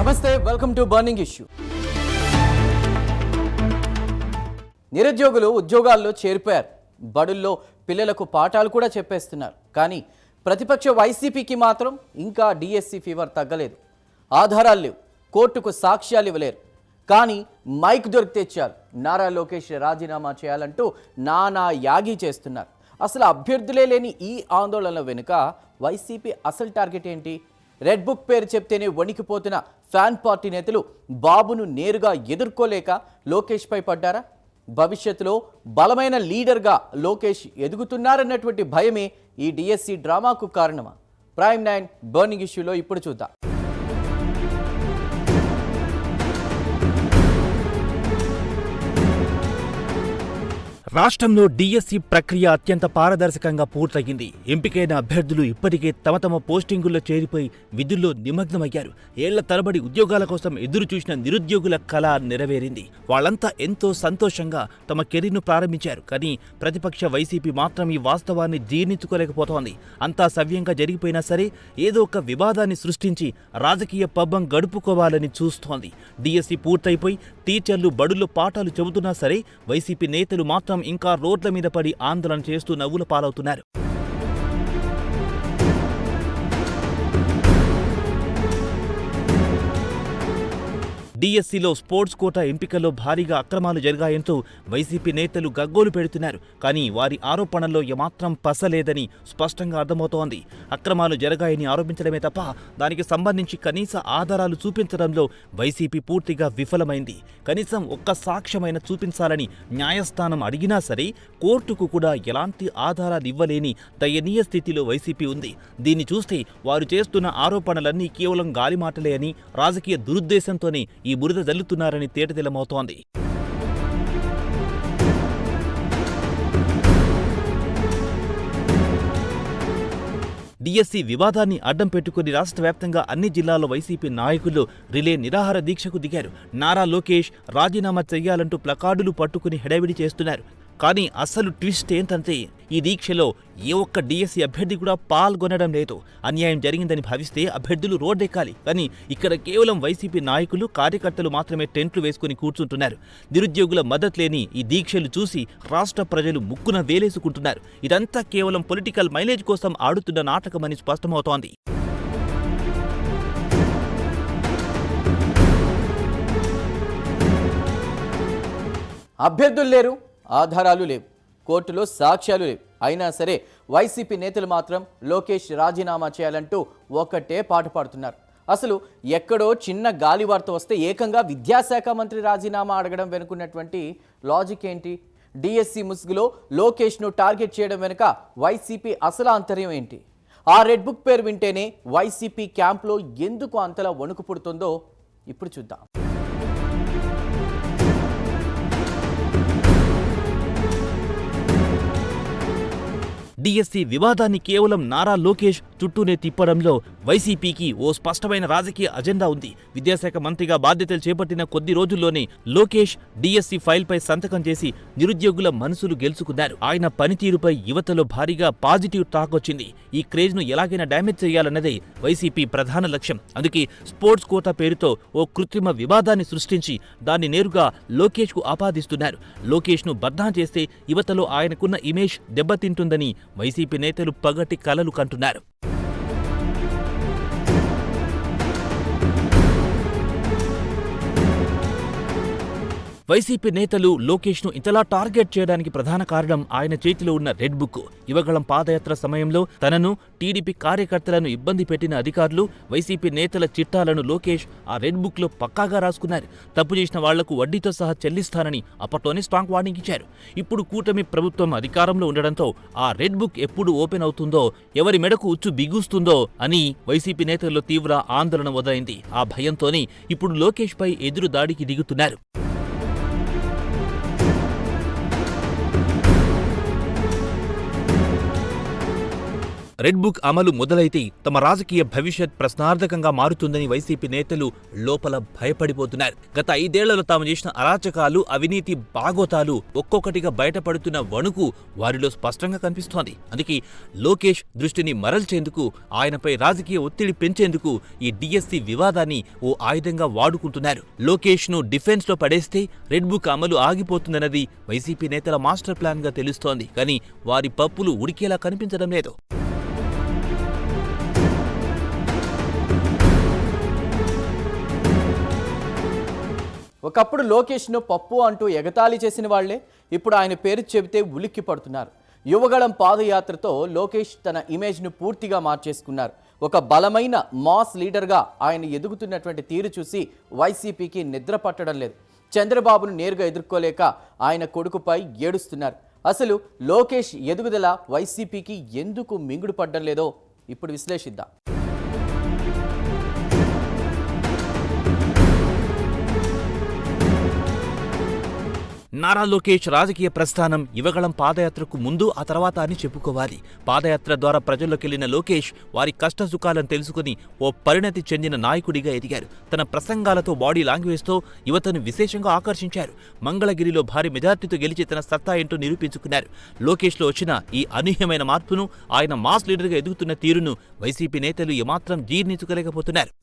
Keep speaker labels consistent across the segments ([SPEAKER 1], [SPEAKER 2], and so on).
[SPEAKER 1] నమస్తే, welcome to burning issue. నిరుద్యోగులు ఉద్యోగాల్లో చేరిపోయారు. బడుల్లో పిల్లలకు పాఠాలు కూడా చెప్పేస్తున్నారు. కానీ ప్రతిపక్ష వైసీపీకి మాత్రం ఇంకా డిఎస్సి ఫీవర్ తగ్గలేదు. ఆధారాలు లేవు, కోర్టుకు సాక్ష్యాలు ఇవ్వలేరు. కానీ మైక్ దొరికితే చాలు నారా లోకేష్ రాజీనామా చేయాలంటూ నానా యాగి చేస్తున్నారు. అసలు అభ్యర్థులే లేని ఈ ఆందోళనల వెనుక వైసీపీ అసలు టార్గెట్ ఏంటి? రెడ్ బుక్ పేరు చెప్తేనే వణికిపోతున్న ఫ్యాన్ పార్టీ నేతలు బాబును నేరుగా ఎదుర్కోలేక లోకేష్పై పడ్డారా? భవిష్యత్తులో బలమైన లీడర్గా లోకేష్ ఎదుగుతున్నారన్నటువంటి భయమే ఈ డిఎస్సి డ్రామాకు కారణమా? ప్రైమ్ 9 బర్నింగ్ ఇష్యూలో ఇప్పుడు చూద్దాం.
[SPEAKER 2] రాష్ట్రంలో డిఎస్సి ప్రక్రియ అత్యంత పారదర్శకంగా పూర్తయింది. ఎంపికైన అభ్యర్థులు ఇప్పటికే తమ తమ పోస్టింగుల్లో చేరిపోయి విధుల్లో నిమగ్నమయ్యారు. ఏళ్ల తరబడి ఉద్యోగాల కోసం ఎదురు చూసిన నిరుద్యోగుల కళ నెరవేరింది. వాళ్లంతా ఎంతో సంతోషంగా తమ కెరీర్ను ప్రారంభించారు. కానీ ప్రతిపక్ష వైసీపీ మాత్రం ఈ వాస్తవాన్ని జీర్ణించుకోలేకపోతోంది. అంతా సవ్యంగా జరిగిపోయినా సరే ఏదో ఒక వివాదాన్ని సృష్టించి రాజకీయ పబ్బం గడుపుకోవాలని చూస్తోంది. డిఎస్సి పూర్తయిపోయి టీచర్లు బడుల్లో పాఠాలు చెబుతున్నా సరే వైసీపీ నేతలు మాత్రం ఇంకా రోడ్ల మీద పడి ఆందోళన చేస్తూ నవ్వుల పాలవుతున్నారు. డిఎస్సిలో స్పోర్ట్స్ కోటా ఎంపికల్లో భారీగా అక్రమాలు జరిగాయంటూ వైసీపీ నేతలు గగ్గోలు పెడుతున్నారు. కానీ వారి ఆరోపణల్లో ఏమాత్రం పసలేదని స్పష్టంగా అర్థమవుతోంది. అక్రమాలు జరిగాయని ఆరోపించడమే తప్ప దానికి సంబంధించి కనీస ఆధారాలు చూపించడంలో వైసీపీ పూర్తిగా విఫలమైంది. కనీసం ఒక్క సాక్ష్యమైన చూపించాలని న్యాయస్థానం అడిగినా సరే కోర్టుకు కూడా ఎలాంటి ఆధారాలు ఇవ్వలేని దయనీయ స్థితిలో వైసీపీ ఉంది. దీన్ని చూస్తే వారు చేస్తున్న ఆరోపణలన్నీ కేవలం గాలిమాటలే అని, రాజకీయ దురుద్దేశంతోనే ఈ బురద జల్లుతున్నారని తేటతెల్లమవుతోంది. డిఎస్సి వివాదాన్ని అడ్డం పెట్టుకుని రాష్ట్ర వ్యాప్తంగా అన్ని జిల్లాల్లో వైసీపీ నాయకులు రిలే నిరాహార దీక్షకు దిగారు. నారా లోకేష్ రాజీనామా చెయ్యాలంటూ ప్లకార్డులు పట్టుకుని హడావిడి చేస్తున్నారు. కానీ అసలు ట్విస్ట్ ఏంటంటే ఈ దీక్షలో ఏ ఒక్క డిఎస్సి అభ్యర్థి కూడా పాల్గొనడం లేదు. అన్యాయం జరిగిందని భావిస్తే అభ్యర్థులు రోడ్డెక్కాలి. కానీ ఇక్కడ కేవలం వైసీపీ నాయకులు, కార్యకర్తలు మాత్రమే టెంట్లు వేసుకుని కూర్చుంటున్నారు. నిరుద్యోగుల మద్దతు లేని ఈ దీక్షలు చూసి రాష్ట్ర ప్రజలు ముక్కున వేలేసుకుంటున్నారు. ఇదంతా కేవలం పొలిటికల్ మైలేజ్ కోసం ఆడుతున్న నాటకమని స్పష్టమవుతోంది.
[SPEAKER 1] అభ్యర్థులు లేరు, ఆధారాలు లేవు, కోర్టులో సాక్ష్యాలు లేవు. అయినా సరే వైసీపీ నేతలు మాత్రం లోకేష్ రాజీనామా చేయాలంటూ ఒక్కటే పాట పాడుతున్నారు. అసలు ఎక్కడో చిన్న గాలి వార్త వస్తే ఏకంగా విద్యాశాఖ మంత్రి రాజీనామా అడగడం వెనుకున్నటువంటి లాజిక్ ఏంటి? డిఎస్సి ముసుగులో లోకేష్ను టార్గెట్ చేయడం వెనుక వైసీపీ అసలు ఆంతర్యం ఏంటి? ఆ రెడ్ బుక్ పేరు వింటేనే వైసీపీ క్యాంప్లో ఎందుకు అంతలా వణుకు పుడుతుందో ఇప్పుడు చూద్దాం.
[SPEAKER 2] డిఎస్సి వివాదాన్ని కేవలం నారా లోకేష్ చుట్టూనే తిప్పడంలో వైసీపీకి ఓ స్పష్టమైన రాజకీయ అజెండా ఉంది. విద్యాశాఖ మంత్రిగా బాధ్యతలు చేపట్టిన కొద్ది రోజుల్లోనే లోకేష్ డిఎస్సి ఫైల్పై సంతకం చేసి నిరుద్యోగుల మనసులు గెలుచుకున్నారు. ఆయన పనితీరుపై యువతలో భారీగా పాజిటివ్ టాక్ వచ్చింది. ఈ క్రేజ్ను ఎలాగైనా డ్యామేజ్ చేయాలన్నదే వైసీపీ ప్రధాన లక్ష్యం. అందుకే స్పోర్ట్స్ కోటా పేరుతో ఓ కృత్రిమ వివాదాన్ని సృష్టించి దాన్ని నేరుగా లోకేష్కు ఆపాదిస్తున్నారు. లోకేష్ను బద్నాం చేస్తే యువతలో ఆయనకున్న ఇమేజ్ దెబ్బతింటుందని వైసీపీ నేతలు పగటి కలలు కంటున్నారు. వైసీపీ నేతలు లోకేష్ను ఇంతలా టార్గెట్ చేయడానికి ప్రధాన కారణం ఆయన చేతిలో ఉన్న రెడ్ బుక్. యువగళం పాదయాత్ర సమయంలో తనను, టీడీపీ కార్యకర్తలను ఇబ్బంది పెట్టిన అధికారులు, వైసీపీ నేతల చిట్టాలను లోకేష్ ఆ రెడ్ బుక్ లో పక్కాగా రాసుకున్నారు. తప్పు చేసిన వాళ్లకు వడ్డీతో సహా చెల్లిస్తానని అప్పట్లోనే స్ట్రాంగ్ వార్నింగ్ ఇచ్చారు. ఇప్పుడు కూటమి ప్రభుత్వం అధికారంలో ఉండడంతో ఆ రెడ్ బుక్ ఎప్పుడు ఓపెన్ అవుతుందో, ఎవరి మెడకు ఉచ్చు బిగుస్తుందో అని వైసీపీ నేతల్లో తీవ్ర ఆందోళన మొదలైంది. ఆ భయంతోనే ఇప్పుడు లోకేష్ పై ఎదురు దాడికి దిగుతున్నారు. రెడ్ బుక్ అమలు మొదలైతే తమ రాజకీయ భవిష్యత్ ప్రశ్నార్థకంగా మారుతుందని వైసీపీ నేతలు లోపల భయపడిపోతున్నారు. గత 5 ఏళ్లలో తాము చేసిన అరాచకాలు, అవినీతి బాగోతాలు ఒక్కొక్కటిగా బయటపడుతున్న వణుకు వారిలో స్పష్టంగా కనిపిస్తోంది. అందుకే లోకేష్ దృష్టిని మరల్చేందుకు, ఆయనపై రాజకీయ ఒత్తిడి పెంచేందుకు ఈ డిఎస్సి వివాదాన్ని ఓ ఆయుధంగా వాడుకుంటున్నారు. లోకేష్ ను డిఫెన్స్ లో పడేస్తే రెడ్ బుక్ అమలు ఆగిపోతుందన్నది వైసీపీ నేతల మాస్టర్ ప్లాన్ గా తెలుస్తోంది. కానీ వారి పప్పులు ఉడికేలా కనిపించడం లేదు.
[SPEAKER 1] ఒకప్పుడు లోకేష్ను పప్పు అంటూ ఎగతాళి చేసిన వాళ్లే ఇప్పుడు ఆయన పేరు చెబితే ఉలిక్కి పడుతున్నారు. యువగళం పాదయాత్రతో లోకేష్ తన ఇమేజ్ను పూర్తిగా మార్చేసుకున్నారు. ఒక బలమైన మాస్ లీడర్గా ఆయన ఎదుగుతున్నటువంటి తీరు చూసి వైసీపీకి నిద్ర పట్టడం లేదు. చంద్రబాబును నేరుగా ఎదుర్కోలేక ఆయన కొడుకుపై ఏడుస్తున్నారు. అసలు లోకేష్ ఎదుగుదల వైసీపీకి ఎందుకు మింగుడు పడ్డం లేదో ఇప్పుడు విశ్లేషిద్దాం.
[SPEAKER 2] నారా లోకేష్ రాజకీయ ప్రస్థానం యువగళం పాదయాత్రకు ముందు, ఆ తర్వాత అని చెప్పుకోవాలి. పాదయాత్ర ద్వారా ప్రజల్లోకెళ్లిన లోకేష్ వారి కష్టసుఖాలను తెలుసుకుని ఓ పరిణతి చెందిన నాయకుడిగా ఎదిగారు. తన ప్రసంగాలతో, బాడీ లాంగ్వేజ్తో యువతను విశేషంగా ఆకర్షించారు. మంగళగిరిలో భారీ మెజార్టీతో గెలిచి తన సత్తా ఏంటో నిరూపించుకున్నారు. లోకేష్లో వచ్చిన ఈ అనూహ్యమైన మార్పును, ఆయన మాస్ లీడర్గా ఎదుగుతున్న తీరును వైసీపీ నేతలు ఏమాత్రం జీర్ణించుకోలేకపోతున్నారు.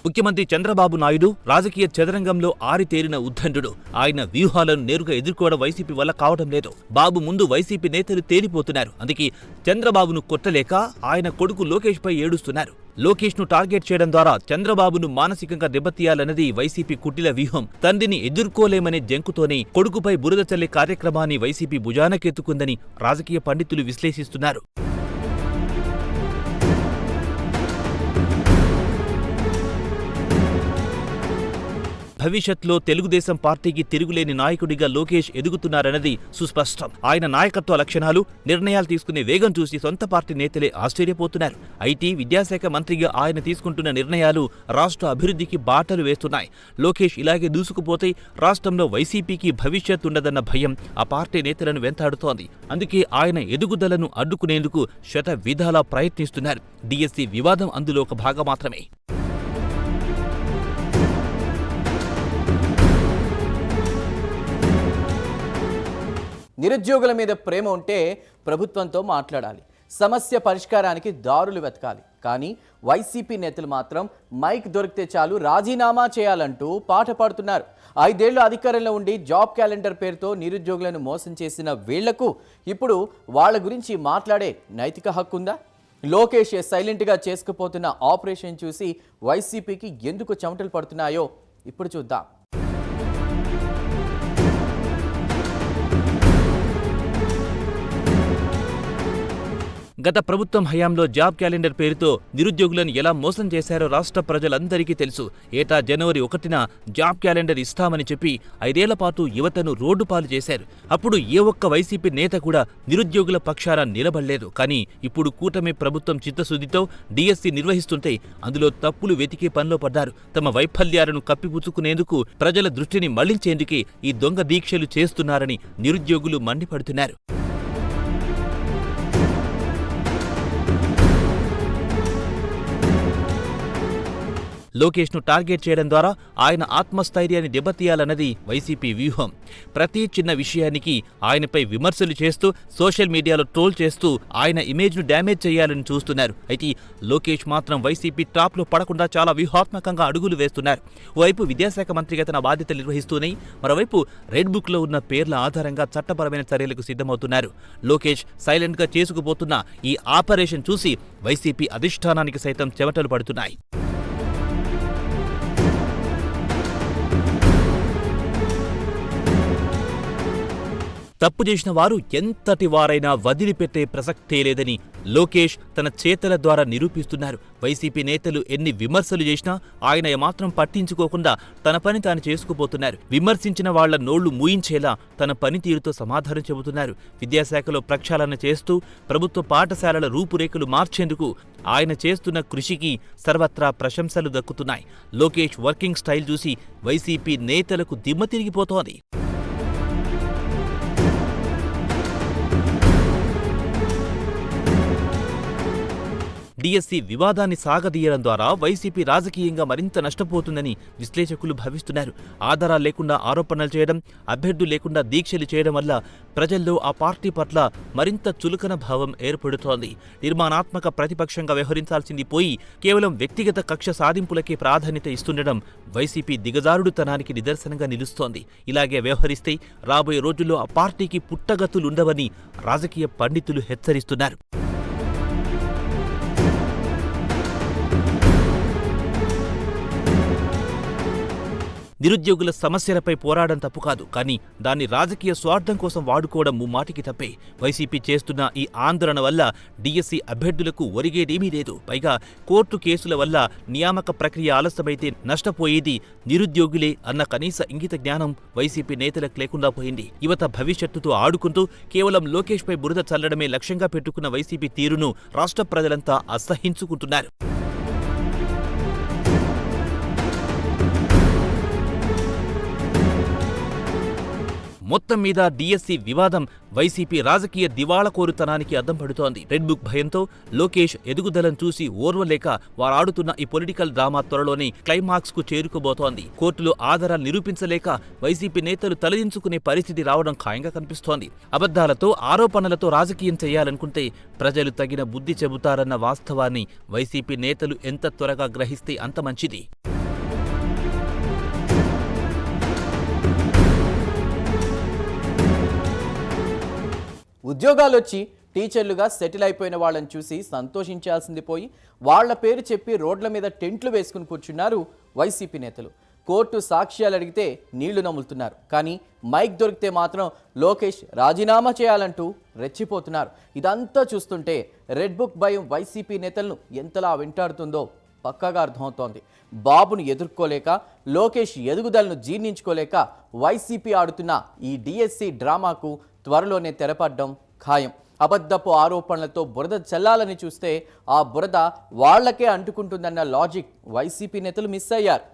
[SPEAKER 2] ముఖ్యమంత్రి చంద్రబాబు నాయుడు రాజకీయ చదరంగంలో ఆరితేరిన ఉద్దండుడు. ఆయన వ్యూహాలను నేరుగా ఎదుర్కోవడం వైసీపీ వల్ల కావడం లేదు. బాబు ముందు వైసీపీ నేతలు తేలిపోతున్నారు. అందుకే చంద్రబాబును కొట్టలేక ఆయన కొడుకు లోకేష్ పై ఏడుస్తున్నారు. లోకేష్ ను టార్గెట్ చేయడం ద్వారా చంద్రబాబును మానసికంగా దెబ్బతీయాలన్నది వైసీపీ కుటిల వ్యూహం. తండ్రిని ఎదుర్కోలేమనే జంకుతోనే కొడుకుపై బురద చల్లే కార్యక్రమాన్ని వైసీపీ భుజానకెత్తుకుందని రాజకీయ పండితులు విశ్లేషిస్తున్నారు. భవిష్యత్లో తెలుగుదేశం పార్టీకి తిరుగులేని నాయకుడిగా లోకేష్ ఎదుగుతున్నారన్నది సుస్పష్టం. ఆయన నాయకత్వ లక్షణాలు, నిర్ణయాలు తీసుకునే వేగం చూసి సొంత పార్టీ నేతలే ఆశ్చర్యపోతున్నారు. ఐటీ, విద్యాశాఖ మంత్రిగా ఆయన తీసుకుంటున్న నిర్ణయాలు రాష్ట్ర అభివృద్ధికి బాటలు వేస్తున్నాయి. లోకేష్ ఇలాగే దూసుకుపోతే రాష్ట్రంలో వైసీపీకి భవిష్యత్ ఉండదన్న భయం ఆ పార్టీ నేతలను వెంటాడుతోంది. అందుకే ఆయన ఎదుగుదలను అడ్డుకునేందుకు శత విధాలా ప్రయత్నిస్తున్నారు. డిఎస్సి వివాదం అందులో ఒక భాగం మాత్రమే.
[SPEAKER 1] నిరుద్యోగుల మీద ప్రేమ ఉంటే ప్రభుత్వంతో మాట్లాడాలి, సమస్య పరిష్కారానికి దారులు వెతకాలి. కానీ వైసీపీ నేతలు మాత్రం మైక్ దొరికితే చాలు రాజీనామా చేయాలంటూ పాట పాడుతున్నారు. 5 ఏళ్లు అధికారంలో ఉండి జాబ్ క్యాలెండర్ పేరుతో నిరుద్యోగులను మోసం చేసిన వీళ్లకు ఇప్పుడు వాళ్ళ గురించి మాట్లాడే నైతిక హక్కు ఉందా? లోకేష్ సైలెంట్గా చేసుకుపోతున్న ఆపరేషన్ చూసి వైసీపీకి ఎందుకు చెమటలు పడుతున్నాయో ఇప్పుడు చూద్దాం.
[SPEAKER 2] గత ప్రభుత్వం హయాంలో జాబ్ క్యాలెండర్ పేరుతో నిరుద్యోగులను ఎలా మోసం చేశారో రాష్ట్ర ప్రజలందరికీ తెలుసు. ఏటా జనవరి 1న జాబ్ క్యాలెండర్ ఇస్తామని చెప్పి 5 ఏళ్ల పాటు యువతను రోడ్డుపాలు చేశారు. అప్పుడు ఏ ఒక్క వైసీపీ నేత కూడా నిరుద్యోగుల పక్షాన నిలబడలేదు. కానీ ఇప్పుడు కూటమి ప్రభుత్వం చిత్తశుద్ధితో డిఎస్సి నిర్వహిస్తుంటే అందులో తప్పులు వెతికే పనిలో పడ్డారు. తమ వైఫల్యాలను కప్పిపుచ్చుకునేందుకు, ప్రజల దృష్టిని మళ్లించేందుకే ఈ దొంగ దీక్షలు చేస్తున్నారని నిరుద్యోగులు మండిపడుతున్నారు. లోకేష్ను టార్గెట్ చేయడం ద్వారా ఆయన ఆత్మస్థైర్యాన్ని దెబ్బతీయాలన్నది వైసీపీ వ్యూహం. ప్రతి చిన్న విషయానికి ఆయనపై విమర్శలు చేస్తూ, సోషల్ మీడియాలో ట్రోల్ చేస్తూ ఆయన ఇమేజ్ను డ్యామేజ్ చేయాలని చూస్తున్నారు. అయితే లోకేష్ మాత్రం వైసీపీ టాప్లో పడకుండా చాలా వ్యూహాత్మకంగా అడుగులు వేస్తున్నారు. ఓవైపు విద్యాశాఖ మంత్రిగా తన బాధ్యతలు నిర్వహిస్తూనే, మరోవైపు రెడ్ బుక్లో ఉన్న పేర్ల ఆధారంగా చట్టపరమైన చర్యలకు సిద్ధమవుతున్నారు. లోకేష్ సైలెంట్గా చేసుకుపోతున్న ఈ ఆపరేషన్ చూసి వైసీపీ అధిష్టానానికి సైతం చెమటలు పడుతున్నాయి. తప్పు చేసిన వారు ఎంతటి వారైనా వదిలిపెట్టే ప్రసక్తే లేదని లోకేష్ తన చేతల ద్వారా నిరూపిస్తున్నారు. వైసీపీ నేతలు ఎన్ని విమర్శలు చేసినా ఆయన ఏమాత్రం పట్టించుకోకుండా తన పని తాను చేసుకుపోతున్నారు. విమర్శించిన వాళ్ల నోళ్లు మూయించేలా తన పనితీరుతో సమాధానం చెబుతున్నారు. విద్యాశాఖలో ప్రక్షాళన చేస్తూ ప్రభుత్వ పాఠశాలల రూపురేఖలు మార్చేందుకు ఆయన చేస్తున్న కృషికి సర్వత్రా ప్రశంసలు దక్కుతున్నాయి. లోకేష్ వర్కింగ్ స్టైల్ చూసి వైసీపీ నేతలకు దిమ్మ తిరిగిపోతోంది. డిఎస్సి వివాదాన్ని సాగదీయడం ద్వారా వైసీపీ రాజకీయంగా మరింత నష్టపోతుందని విశ్లేషకులు భావిస్తున్నారు. ఆధారాలు లేకుండా ఆరోపణలు చేయడం, అభ్యర్థులు లేకుండా దీక్షలు చేయడం వల్ల ప్రజల్లో ఆ పార్టీ పట్ల మరింత చులకన భావం ఏర్పడుతోంది. నిర్మాణాత్మక ప్రతిపక్షంగా వ్యవహరించాల్సింది పోయి కేవలం వ్యక్తిగత కక్ష సాధింపులకే ప్రాధాన్యత ఇస్తుండడం వైసీపీ దిగజారుడుతనానికి నిదర్శనంగా నిలుస్తోంది. ఇలాగే వ్యవహరిస్తే రాబోయే రోజుల్లో ఆ పార్టీకి పుట్టగతులుండవని రాజకీయ పండితులు హెచ్చరిస్తున్నారు. నిరుద్యోగుల సమస్యలపై పోరాడడం తప్పు కాదు, కానీ దాన్ని రాజకీయ స్వార్థం కోసం వాడుకోవడం ముమ్మాటికి తప్పే. వైసీపీ చేస్తున్న ఈ ఆందోళన వల్ల డిఎస్సి అభ్యర్థులకు ఒరిగేదేమీ లేదు. పైగా కోర్టు కేసుల వల్ల నియామక ప్రక్రియ ఆలస్యమైతే నష్టపోయేది నిరుద్యోగులే అన్న కనీస ఇంగిత జ్ఞానం వైసీపీ నేతలకు లేకుండా పోయింది. యువత భవిష్యత్తుతో ఆడుకుంటూ కేవలం లోకేష్పై బురద చల్లడమే లక్ష్యంగా పెట్టుకున్న వైసీపీ తీరును రాష్ట్ర ప్రజలంతా అసహ్యించుకుంటున్నారు. మొత్తం మీద డిఎస్సి వివాదం వైసీపీ రాజకీయ దివాళకోరుతనానికి అద్దం పడుతోంది. రెడ్ బుక్ భయంతో లోకేష్ ఎదుగుదలను చూసి ఓర్వలేక వారాడుతున్న ఈ పొలిటికల్ డ్రామా త్వరలోనే క్లైమాక్స్ కు చేరుకోబోతోంది. కోర్టులో ఆధారాలు నిరూపించలేక వైసీపీ నేతలు తలదించుకునే పరిస్థితి రావడం ఖాయంగా కనిపిస్తోంది. అబద్ధాలతో, ఆరోపణలతో రాజకీయం చేయాలనుకుంటే ప్రజలు తగిన బుద్ధి చెబుతారన్న వాస్తవాన్ని వైసీపీ నేతలు ఎంత త్వరగా గ్రహిస్తే అంత మంచిది.
[SPEAKER 1] ఉద్యోగాలొచ్చి టీచర్లుగా సెటిల్ అయిపోయిన వాళ్ళని చూసి సంతోషించాల్సింది పోయి వాళ్ల పేరు చెప్పి రోడ్ల మీద టెంట్లు వేసుకుని కూర్చున్నారు వైసీపీ నేతలు. కోర్టు సాక్ష్యాలు అడిగితే నీళ్లు నములుతున్నారు. కానీ మైక్ దొరికితే మాత్రం లోకేష్ రాజీనామా చేయాలంటూ రెచ్చిపోతున్నారు. ఇదంతా చూస్తుంటే రెడ్ బుక్ భయం వైసీపీ నేతలను ఎంతలా వెంటాడుతుందో పక్కాగా అర్థమవుతోంది. బాబును ఎదుర్కోలేక, లోకేష్ ఎదుగుదలను జీర్ణించుకోలేక వైసీపీ ఆడుతున్న ఈ డిఎస్సి డ్రామాకు త్వరలోనే తెరపడ్డం ఖాయం. అబద్ధపు ఆరోపణలతో బురద చల్లాలని చూస్తే ఆ బురద వాళ్లకే అంటుకుంటుందన్న లాజిక్ వైసీపీ నేతలు మిస్ అయ్యారు.